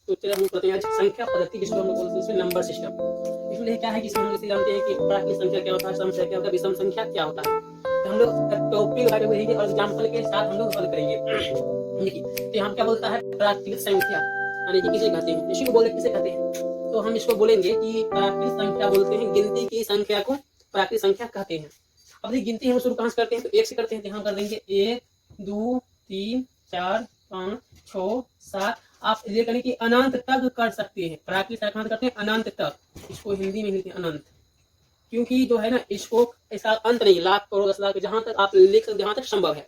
तो चलिए हम करते हैं आज संख्या पद्धति, जिसको हम लोग बोलते हैं इसमें नंबर सिस्टम। इसमें क्या है कि इसमें हम जैसे जानते हैं कि प्राकृतिक संख्या क्या होता है, सम संख्या होता है, विषम संख्या क्या होता है। तो हम लोग टॉपिक लगा हुए हैं और एग्जाम्पल के साथ हम लोग हल करेंगे। देखिए तो हम क्या बोलता है प्राकृतिक संख्या, यानी कि किसे कहते हैं, इसी को बोले किसे कहते हैं। तो हम इसको बोलेंगे कि प्राकृतिक संख्या बोलते हैं, गिनती की संख्या को प्राकृतिक संख्या कहते हैं। अब देखिए गिनती हम शुरू कहाँ से करते हैं, तो एक से करते हैं। तो यहाँ कर देंगे 1 2 3 4 5 6 7। आप ये करें कि अनंत तक कर सकते हैं। प्राकृतिक संख्या करते हैं अनंत तक, इसको हिंदी में लिखते हैं अनंत, क्योंकि जो है ना इसको ऐसा अंत नहीं, लाख करोड़ 10 लाख जहां तक आप लिख सकते, जहां तक संभव है।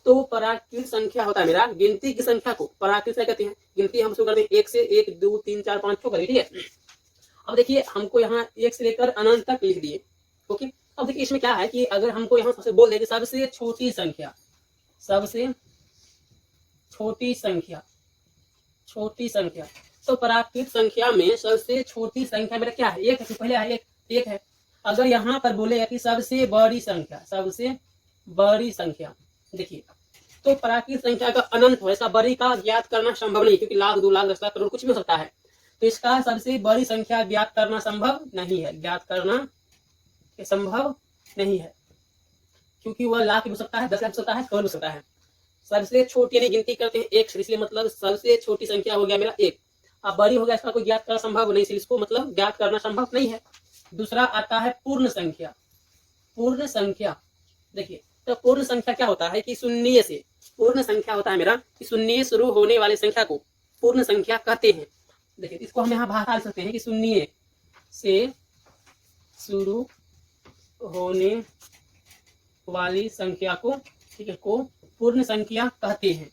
तो प्राकृतिक संख्या होता है मेरा, गिनती की संख्या को प्राकृतिक संख्या कहते हैं। गिनती हम शुरू करते हैं 1 से, 1 2 3 4 5 6 करें, ठीक है। अब देखिए हमको यहाँ 1 से लेकर अनंत तक लिख दिए, ओके। अब देखिए इसमें क्या है कि अगर हमको यहाँ सबसे बोल दें कि सबसे छोटी संख्या, सबसे छोटी संख्या, छोटी संख्या, तो प्राकृतिक संख्या में सबसे छोटी संख्या मेरा क्या है, एक है। पहले है एक है। अगर यहाँ पर बोले कि सबसे बड़ी संख्या, सबसे बड़ी संख्या, देखिए तो प्राकृतिक संख्या का अनंत हो, ऐसा बड़ी का ज्ञात करना संभव नहीं, क्योंकि लाख 2 लाख 10 लाख करोड़ कुछ भी हो सकता है। तो इसका सबसे बड़ी संख्या ज्ञात करना संभव नहीं है, ज्ञात करना संभव नहीं है, क्योंकि वह लाख भी हो सकता है, 10 लाख हो सकता है, करोड़ हो सकता है। सबसे छोटी यानी गिनती करते हैं 1 से, इसलिए मतलब सबसे छोटी संख्या हो गया मेरा 1। अब बड़ी हो गया, इसका कोई ज्ञात करना संभव नहीं, इसको मतलब ज्ञात करना संभव नहीं है। दूसरा आता है पूर्ण संख्या, पूर्ण संख्या। देखिए तो पूर्ण संख्या क्या होता है कि शून्य से, पूर्ण संख्या होता है मेरा कि शून्य शुरू होने वाली संख्या को पूर्ण संख्या कहते हैं। देखिए इसको हम यहाँ भाषा लिख सकते हैं कि शून्य से शुरू होने वाली संख्या को, ठीक है, को पूर्ण संख्या कहते हैं।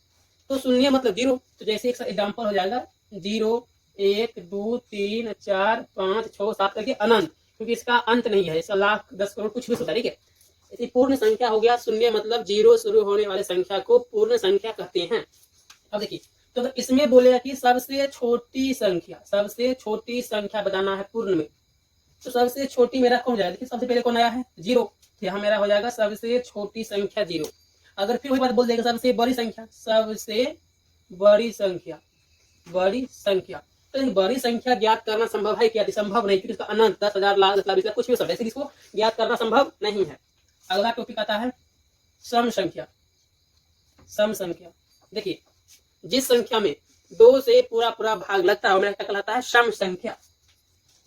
तो शून्य मतलब 0, तो जैसे एक एग्जाम्पल हो जाएगा 0 1 2 3 4 5 6 7 करके अनंत, क्योंकि इसका अंत नहीं है, इसका लाख 10 करोड़ कुछ भी होता है, ठीक है। इसी पूर्ण संख्या हो गया, शून्य मतलब 0 शुरू होने वाली संख्या को पूर्ण संख्या कहते हैं। अब देखिए तो इसमें बोलेगा कि सबसे छोटी संख्या, सबसे छोटी संख्या बताना है पूर्ण में, तो सबसे छोटी मेरा कौन जाएगा। देखिए सबसे पहले कौन आया है 0, तो यहाँ मेरा हो जाएगा सबसे छोटी संख्या 0। अगर फिर वही बात बोल देगा सबसे बड़ी संख्या, सबसे बड़ी संख्या, बड़ी संख्या, तो बड़ी संख्या ज्ञात करना संभव है क्या, संभव नहीं, क्योंकि इसका अनंत 10,000 लाख 10 लाख 20 लाख कुछ भी हो सकता है, इसको ज्ञात करना संभव नहीं है। अगला टॉपिक आता है सम संख्या, सम संख्या। देखिए जिस संख्या में 2 से पूरा पूरा भाग लगता है, मेरा क्या कहलाता है, सम संख्या।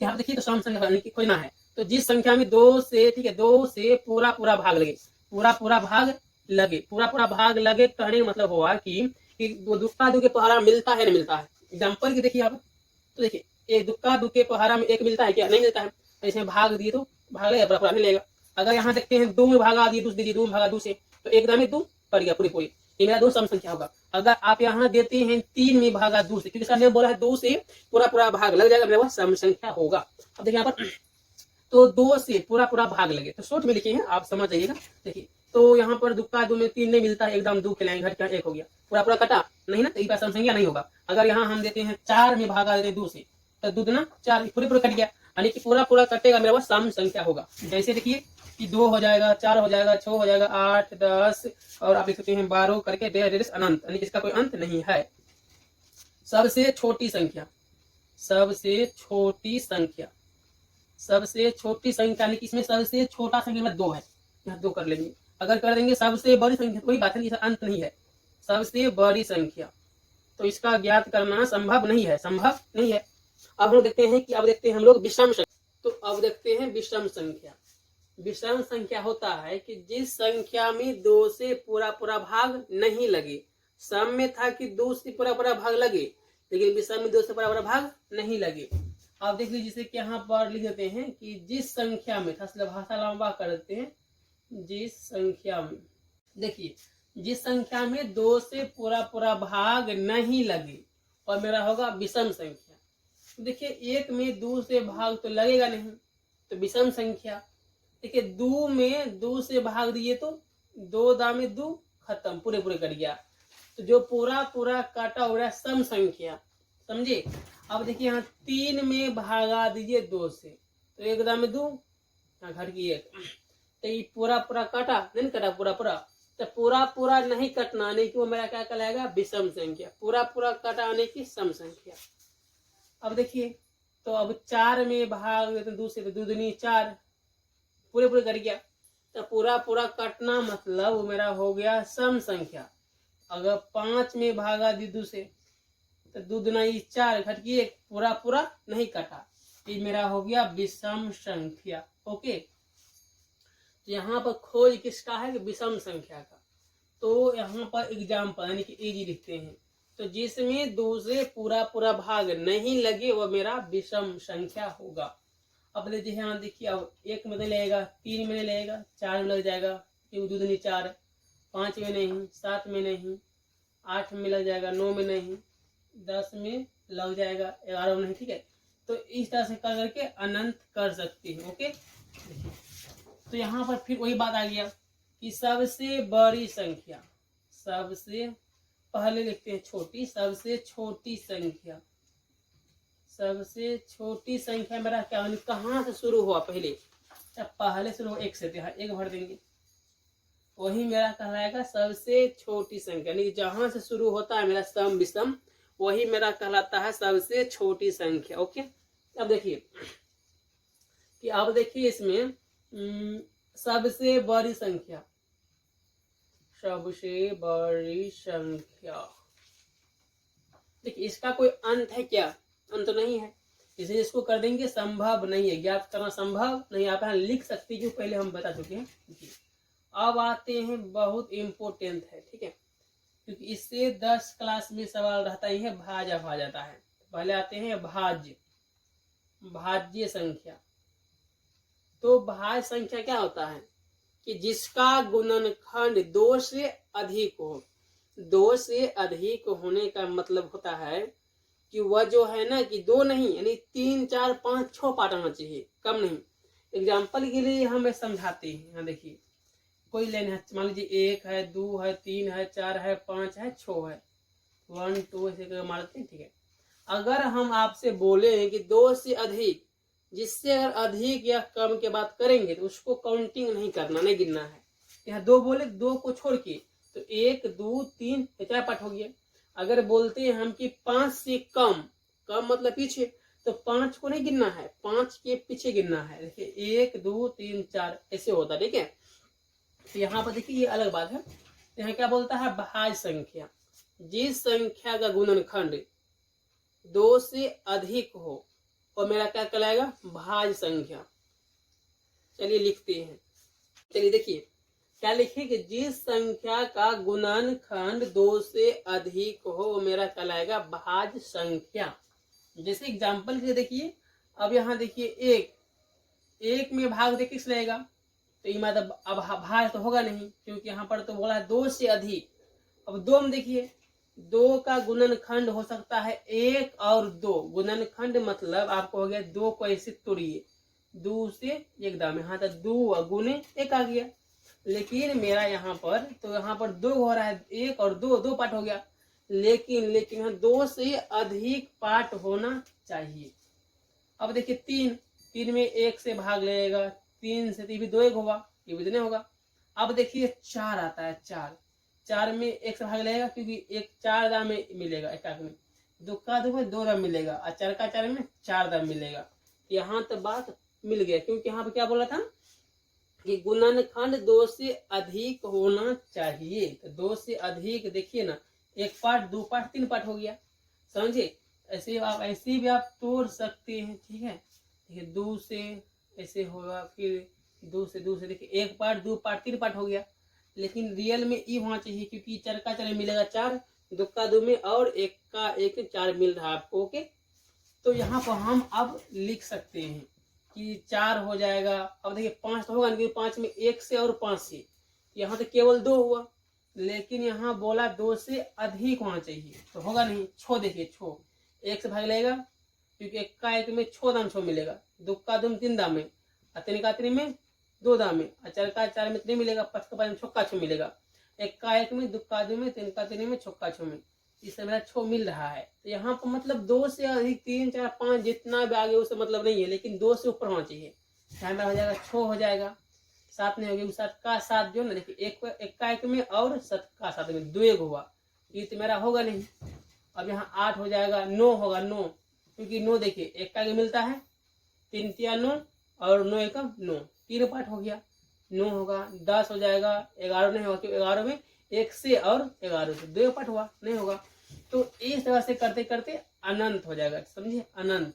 यहाँ देखिए तो सम संख्या कोई ना है, तो जिस संख्या में 2 से, ठीक है, 2 से पूरा पूरा भाग लगे, पूरा पूरा भाग लगे, पूरा पूरा भाग लगे, कहने का मतलब हुआ कि वो दुक्का दू के पहाड़ा मिलता है नहीं मिलता है। एग्जाम्पल की देखिए आप, तो देखिए एक दुक्का दू के पहाड़ा में एक मिलता है क्या, नहीं मिलता है। इसमें भाग दिए तो भाग लेगा, पूरा पूरा नहीं लेगा। अगर यहाँ देखते हैं 2 में भागा दिए, 2 दीजिए, 2 में भागा 2 से, तो एकदम में 2 पड़ गया पूरी पूरी, ये मेरा 2 सम संख्या होगा। अगर आप यहाँ देते हैं 3 में भागा 2 से, क्योंकि इसका नियम बोला है 2 से पूरा पूरा भाग लग जाएगा, मेरा वह सम संख्या होगा। अब देखिए यहाँ पर तो 2 से पूरा पूरा भाग लगे, तो शॉर्ट में लिखे हैं, आप समझ जाइएगा। देखिए तो यहाँ पर दुक्का 2 में 3 नहीं मिलता है, एकदम 2 खिलाएंगे, घट 1 हो गया, पूरा पूरा कटा नहीं ना, तो ये सम संख्या नहीं होगा। अगर यहाँ हम देते हैं 4 में भागा देते हैं 2 से, तो 2 दूना 4 पूरे पूरे कट गया, यानी कि पूरा पूरा कटेगा, मेरा वह सम संख्या होगा। जैसे देखिए कि 2 हो जाएगा, 4 हो जाएगा, 6 हो जाएगा, 8 10 और आप देख सकते हैं 12 करके अनंत, यानी इसका कोई अंत नहीं है। सबसे छोटी संख्या, सबसे छोटी संख्या, सबसे छोटी संख्या, यानी कि इसमें सबसे छोटा संख्या में 2 है, यहाँ 2 कर लेंगे। अगर कर देंगे सबसे बड़ी संख्या, तो वही बात है, इसका अंत नहीं है, सबसे बड़ी संख्या, तो इसका ज्ञात करना संभव नहीं है, संभव नहीं है। अब हम देखते हैं कि अब देखते हैं हम लोग विषम संख्या। तो अब देखते हैं विषम संख्या। विषम संख्या होता है कि जिस संख्या में 2 से पूरा पूरा भाग नहीं लगे। सम में था कि 2 से पूरा पूरा भाग लगे, लेकिन विषम में 2 से पूरा पूरा भाग नहीं लगे। अब देख लीजिए जिसे कि यहाँ पर लिख देते हैं कि जिस संख्या में, भाषा लंबा कर देते हैं, जिस संख्या में, देखिए जिस संख्या में 2 से पूरा पूरा भाग नहीं लगे, और मेरा होगा विषम संख्या। देखिए 1 में 2 से भाग तो लगेगा नहीं, तो विषम संख्या। देखिए 2 में 2 से भाग दिए तो 2 दा में 2 खत्म, पूरे पूरे कट गया, तो जो पूरा पूरा काटा हो रहा है सम संख्या, समझे। अब देखिए यहाँ 3 में भागा दीजिए 2 से, तो 1 दा में 2, यहाँ घट गई 1, तो ये पूरा पूरा काटा नहीं कटा, पूरा पूरा, तो पूरा पूरा नहीं कटना, नहीं कि वो मेरा क्या कहलाएगा, विषम संख्या। पूरा पूरा कटा आने की सम संख्या। अब देखिए, तो अब 4 में भाग देते हैं 2 से, तो 2 दूनी 4, पूरे पूरे कर गया। तो पूरा पूरा कटना मतलब वो मेरा हो गया सम संख्या। अगर 5 में भागा दी 2 से, तो 2 दूना 4 घट गई 1, पूरा पूरा नहीं कटा, ये मेरा हो गया विषम संख्या। ओके, तो यहाँ पर खोज किसका है? विषम संख्या का। तो यहाँ पर एग्जाम्पल यानी कि इजी लिखते हैं, तो जिसमें 2 से पूरा पूरा भाग नहीं लगे वो मेरा विषम संख्या होगा। अब लीजिए यहाँ देखिए, अब 1 में नहीं लगेगा, 3 में नहीं लगेगा, 4 में लग जाएगा, 2 दूनी 4, 5 में नहीं, 7 में नहीं, 8 में लग जाएगा, 9 में नहीं, 10 में लग जाएगा, 11 में नहीं। ठीक है, तो इस तरह से कर करके अनंत कर सकते हैं। ओके, तो यहाँ पर फिर वही बात आ गया कि सबसे बड़ी संख्या, सबसे पहले लिखते हैं छोटी, सबसे छोटी संख्या, सबसे छोटी संख्या मेरा क्या होनी, कहाँ से शुरू हुआ? पहले पहले शुरू हुआ 1 से, यहाँ 1 भर देंगे, वही मेरा कहलाएगा सबसे छोटी संख्या। यानी जहां से शुरू होता है मेरा सम विषम, वही मेरा कहलाता है सबसे छोटी संख्या। ओके, अब देखिए कि अब देखिए इसमें सबसे बड़ी संख्या, सबसे बड़ी संख्या, देखिए इसका कोई अंत है क्या? अंत नहीं है, इसलिए इसको कर देंगे संभव नहीं है, ज्ञात करना संभव नहीं। आप यहाँ लिख सकते हैं, जो पहले हम बता चुके हैं। अब आते हैं, बहुत इम्पोर्टेंट है, ठीक है, क्योंकि इससे 10 क्लास में सवाल रहता ही है, भाजा भाग जाता है। पहले आते हैं भाज्य, भाज्य संख्या। तो भाज्य संख्या क्या होता है कि जिसका गुणनखंड 2 से अधिक हो। 2 से अधिक होने का मतलब होता है कि वह जो है ना कि 2 नहीं, यानी 3, 4, 5, 6 पार्ट आना चाहिए, कम नहीं। एग्जाम्पल के लिए हमें समझाते हैं। यहाँ देखिए, कोई लाइन है, मान लीजिए 1 है, 2 है, 3 है, 4 है, 5 है, 6 है, 1 2 ऐसे मारते हैं। ठीक है, अगर हम आपसे बोले कि 2 से अधिक, जिससे अगर अधिक या कम के बात करेंगे तो उसको काउंटिंग नहीं करना, नहीं गिनना है। यहाँ 2 बोले, 2 को छोड़ के, तो 1 2 3 4 पार्ट हो गया। अगर बोलते हैं हम कि 5 से कम, कम मतलब पीछे, तो 5 को नहीं गिनना है, 5 के पीछे गिनना है। देखिए 1 2 3 4 ऐसे होता है। ठीक है, तो यहाँ पर देखिए ये अलग बात है। यहाँ क्या बोलता है? भाज्य संख्या, जिस संख्या का गुणनखंड 2 से अधिक हो और मेरा क्या कहलाएगा? भाज्य संख्या। चलिए लिखते हैं, चलिए देखिए क्या लिखे कि जिस संख्या का गुणनखंड 2 से अधिक हो वो मेरा कहलाएगा भाज्य संख्या। जैसे एग्जाम्पल के देखिए, अब यहाँ देखिए 1 में भाग दे किस रहेगा? तो ये मतलब अब भाज्य तो होगा नहीं, क्योंकि यहाँ पर तो बोला है 2 से अधिक। अब 2 में देखिए, 2 का गुणनखंड हो सकता है 1 और 2। गुणनखंड मतलब आपको हो गया 2 को ऐसे तोड़िए, 2 से 1 दाम, यहाँ तक 2 गुने 1 आ गया। लेकिन मेरा यहाँ पर तो यहाँ पर 2 हो रहा है, 1 और 2 पार्ट हो गया। लेकिन यहाँ 2 से अधिक पार्ट होना चाहिए। अब देखिए 3 में 1 से भाग लेगा, 3 से भी 2 1 होगा, ये भी नहीं होगा। अब देखिए 4 आता है, 4 में 1 से भाग लेगा, क्योंकि 1 4 दाम में मिलेगा, एक में 2 का 2 में 2 दाम मिलेगा, और 4 का 4 में 4 दाम मिलेगा। यहाँ तो बात मिल गया, क्योंकि यहाँ पे क्या बोला था कि गुणनखंड 2 से अधिक होना चाहिए। तो 2 से अधिक देखिए ना, 1 पार्ट 2 पार्ट 3 पार्ट हो गया, समझे? ऐसे भी आप तोड़ सकते हैं। ठीक है, 2 से ऐसे होगा, फिर 2 से देखिए 1 पार्ट 2 पार्ट 3 पार्ट हो गया। लेकिन रियल में ई होना चाहिए, क्योंकि 4 का 4 मिलेगा 4, 2 का 2 में, और 1 का 1 4 मिल रहा है आपको। ओके, तो यहाँ पर हम अब लिख सकते हैं कि 4 हो जाएगा। अब देखिए 5 तो होगा नहीं, 5 में 1 से और 5 से, यहाँ तो केवल 2 हुआ। लेकिन यहाँ बोला 2 से अधिक होना चाहिए, तो होगा नहीं। 6 देखिए, 6 1 से भाग लेगा, क्योंकि 1 का 1 में 6 दाम 6 मिलेगा, 2 का 2 में 3 दाम में, 3 का 3 में 2 दाम में, 4 का 4 में 3 मिलेगा, 5 का 5 में 6 का 6 मिलेगा, 1 का 1 में, 2 का 2 में, 3 का 3 में, 6 का 6 में, इससे मेरा 6 मिल रहा है। तो यहाँ पर मतलब 2 से अधिक 3 4 5 जितना भी आगे उससे मतलब नहीं है, लेकिन 2 से ऊपर होना चाहिए। यहाँ मेरा हो जाएगा 6 हो जाएगा, 7 नहीं होगी, 7 का 7 जो ना देखिए 1 का 1 में और 7 का 7 में 2 1 हुआ, ये तो मेरा होगा नहीं। अब यहाँ 8 हो जाएगा, 9 होगा, 9 क्योंकि 9 देखिए एक का मिलता है 3 तिया 9 और 9 एकम 9, 3 पार्ट हो गया, 9 होगा, 10 हो जाएगा, 11 नहीं होगा क्योंकि 11 में 1 से और 11 से 2 पार्ट हुआ, नहीं होगा। तो इस तरह से करते करते अनंत हो जाएगा, समझिए अनंत।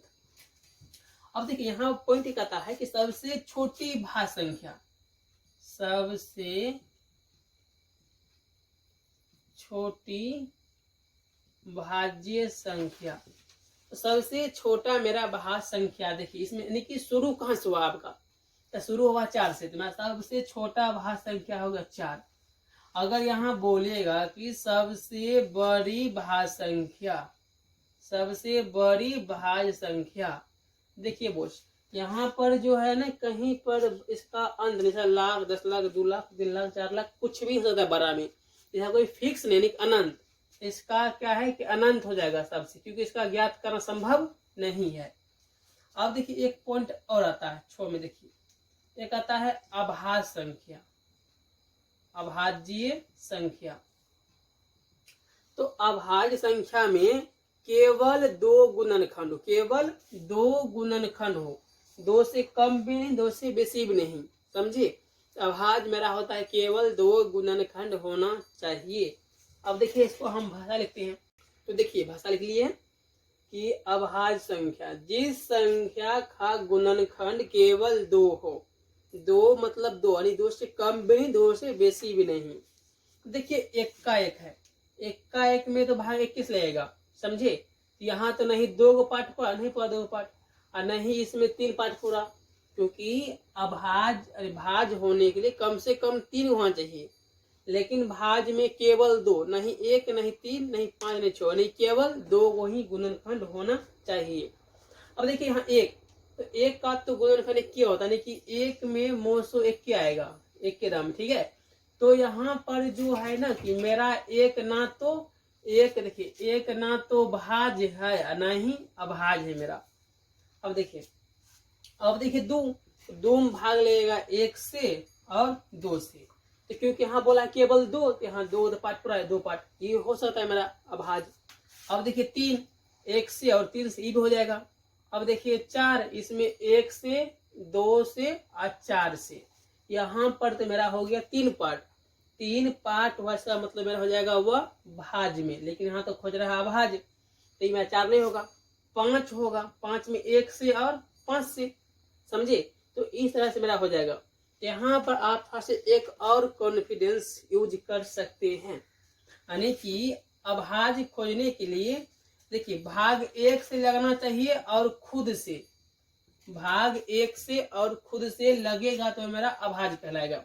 अब देखिए यहाँ पॉइंट एक आता है कि सबसे छोटी भाज्य संख्या, सबसे छोटी भाज्य संख्या, सबसे छोटा मेरा भाज्य संख्या देखिए इसमें यानी कि शुरू कहाँ से हुआ आपका, तो शुरू हुआ 4 से, तो मेरा सबसे छोटा भाज्य संख्या होगा 4। अगर यहाँ बोलेगा कि सबसे बड़ी भाज्य संख्या, सबसे बड़ी भाज्य संख्या, देखिए बोझ यहाँ पर जो है ना कहीं पर इसका अंत जैसा लाख, 10 लाख, 2 लाख, 3 लाख, 4 लाख कुछ भी हो सकता है बड़ा में, यहाँ कोई फिक्स नहीं, अनंत। इसका क्या है कि अनंत हो जाएगा सबसे, क्योंकि इसका ज्ञात करना संभव नहीं है। अब देखिए एक पॉइंट और आता है छो में, देखिए एक आता है अभाज्य संख्या, अभाज्य संख्या। तो अभाज्य संख्या में केवल 2 गुणनखंड, केवल 2 गुणनखंड हो, 2 से कम भी नहीं, 2 से बेसी भी नहीं, समझिए। अभाज्य मेरा होता है केवल 2 गुणनखंड होना चाहिए। अब देखिए इसको हम भाषा लिखते हैं, तो देखिए भाषा लिख लिए कि अभाज्य संख्या जिस संख्या का गुणनखंड केवल 2 हो, 2 मतलब 2 यानी 2 से कम भी नहीं, 2 से बेसी भी नहीं। देखिए एक का एक है, एक का एक में तो भाग 21 लगेगा, समझे। यहाँ तो नहीं 2 पार्ट पूरा, नहीं पूरा 2 पार्ट, और नहीं इसमें 3 पार्ट पूरा, क्योंकि अभाज्य भाज्य होने के लिए कम से कम 3 होना चाहिए, लेकिन भाज्य में केवल 2, नहीं 1, नहीं 3, नहीं 5, नहीं 6, नहीं केवल 2 को ही गुणनखंड होना चाहिए। अब देखिए यहाँ 1, तो 1 का तो गुणनखंड 1 होता है कि 1 में मोसो 1 आएगा, 1 के दाम, ठीक है। तो यहाँ पर जो है ना कि मेरा 1 ना तो 1, देखिए 1 ना तो भाज्य है ना ही अभाज्य है मेरा। अब देखिए 2 में भाग लेगा 1 से और 2 से, तो क्योंकि यहाँ बोला केवल 2, तो यहाँ 2 पार्ट पूरा है, 2 पार्ट, ये हो सकता है मेरा अभाज्य। अब देखिए 3, 1 से और 3 से ये भी हो जाएगा। अब देखिए 4, इसमें 1 से, 2 से और 4 से, यहाँ पर तो मेरा हो गया 3 पार्ट, 3 पार्ट वैसा मतलब मेरा हो जाएगा वह भाज्य में, लेकिन यहाँ तो खोज रहा है अभाज्य, तो ये मेरा 4 नहीं होगा, 5 होगा, 5 में 1 से और 5 से, समझे। तो इस तरह से मेरा हो जाएगा। यहाँ पर आप थोड़ा से एक और कॉन्फिडेंस यूज कर सकते हैं, यानी कि अभाज्य खोजने के लिए देखिए भाग 1 से लगना चाहिए और खुद से, भाग 1 से और खुद से लगेगा तो मेरा अभाज्य कहलाएगा।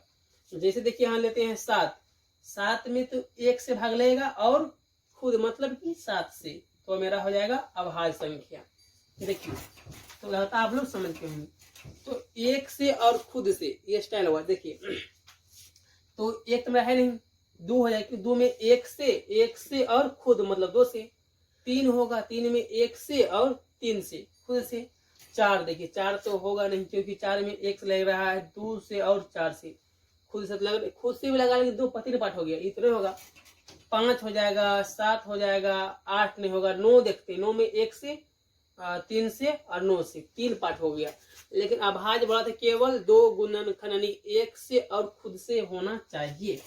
जैसे देखिए यहाँ लेते हैं 7 में तो 1 से भाग लेगा और खुद मतलब कि 7 से, तो मेरा हो जाएगा अभाज्य संख्या। देखिए तो लगता आप लोग समझ के होंगे। तो 1 से और खुद से ये स्टाइल हुआ, देखिए तो 1 तो मेरा है नहीं, 2 हो जाएगा, 2 में 1 से और खुद मतलब 2 से, 3 होगा, 3 में 1 से और 3 से खुद से, 4 देखिए 4 तो होगा नहीं क्योंकि 4 में 1 से लग रहा है, 2 से और 4 से खुद से लग, खुद से भी लगा लेंगे 2 3 पार्ट हो गया, इतने होगा, 5 हो जाएगा, 7 हो जाएगा, 8 नहीं होगा, 9 देखते 9 में 1 से, 3 से और 9 से 3 पार्ट हो गया। लेकिन अभाज्य बोला था केवल 2 गुणनखंड यानी 1 से और खुद से होना चाहिए।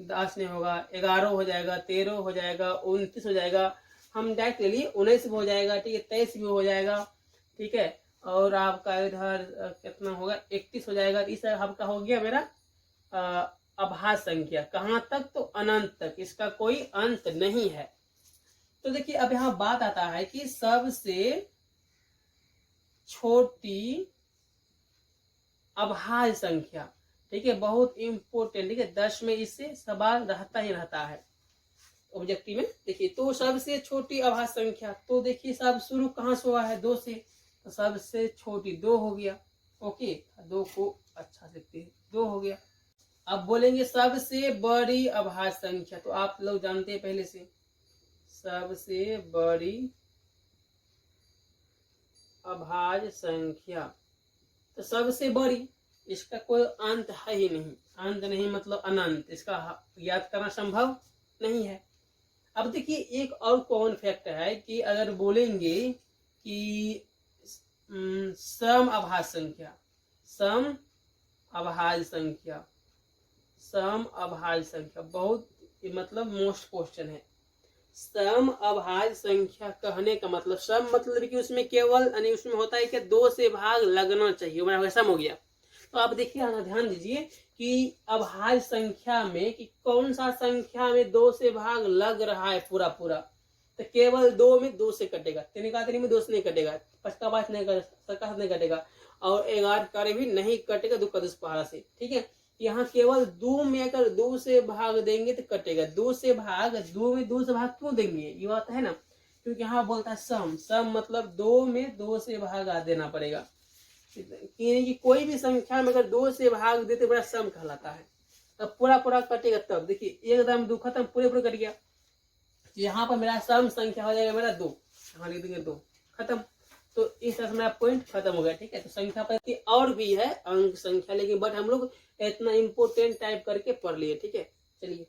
10 नहीं होगा, 11 हो जाएगा, 13 हो जाएगा, 29 हो जाएगा, हम डायरेक्ट ले लिए 19 भी हो जाएगा, ठीक है, 23 भी हो जाएगा, ठीक है, और आपका इधर कितना होगा 31 हो जाएगा। इस आपका हो गया मेरा अभाज्य संख्या, कहाँ तक तो अनंत तक, इसका कोई अंत नहीं है। तो देखिए अब यहाँ बात आता है कि सबसे छोटी अभाज्य संख्या, ठीक है, बहुत इंपोर्टेंट, ठीक है, 10 में इससे सवाल रहता ही रहता है ऑब्जेक्टिव में। देखिए तो सबसे छोटी अभाज्य संख्या, तो देखिए सब शुरू कहाँ से हुआ है 2 से, तो सबसे छोटी 2 हो गया, ओके, 2 को अच्छा लिखते हैं, 2 हो गया। अब बोलेंगे सबसे बड़ी अभाज्य संख्या, तो आप लोग जानते हैं पहले से, सबसे बड़ी अभाज्य संख्या, तो सबसे बड़ी, इसका कोई अंत है ही नहीं, अंत नहीं मतलब अनंत, इसका याद करना संभव नहीं है। अब देखिए एक और कॉमन फैक्ट है कि अगर बोलेंगे कि सम अभाज्य संख्या, सम अभाज्य संख्या, सम अभाज्य संख्या बहुत मतलब मोस्ट क्वेश्चन है। सम अभाज्य संख्या कहने का मतलब सम मतलब कि उसमें केवल यानी उसमें होता है कि 2 से भाग लगना चाहिए, हमारा सम हो गया। तो आप देखिए ध्यान दीजिए कि अभाज्य संख्या में कि कौन सा संख्या में 2 से भाग लग रहा है पूरा पूरा, तो केवल 2 में 2 से कटेगा, 3 का 3 में 2 से नहीं कटेगा, 5 का 5 नहीं कटेगा, 7 का 7 नहीं कटेगा, और 11 का भी नहीं कटेगा 2 का 10 पहाड़ा से। ठीक है, यहाँ केवल 2 में अगर 2 से भाग देंगे तो कटेगा। 2 से भाग 2 में 2 से भाग क्यों देंगे, ये बात है ना, क्योंकि यहाँ बोलता है सम, सम मतलब 2 में 2 से भाग देना पड़ेगा। कि कोई भी संख्या में अगर 2 से भाग देते बड़ा सम कहलाता है। तब पूरा पूरा कटेगा, तब देखिए एकदम 2 खत्म, पूरे पूरे कट गया। यहाँ पर मेरा सम संख्या हो जाएगा मेरा 2, यहाँ लिख देंगे 2 खत्म। तो इस तरह से मेरा पॉइंट खत्म हो गया। ठीक है, तो संख्या पद्धति और भी है अंक संख्या, लेकिन बट हम लोग इतना इंपोर्टेंट टाइप करके पढ़ लिए। ठीक है, चलिए।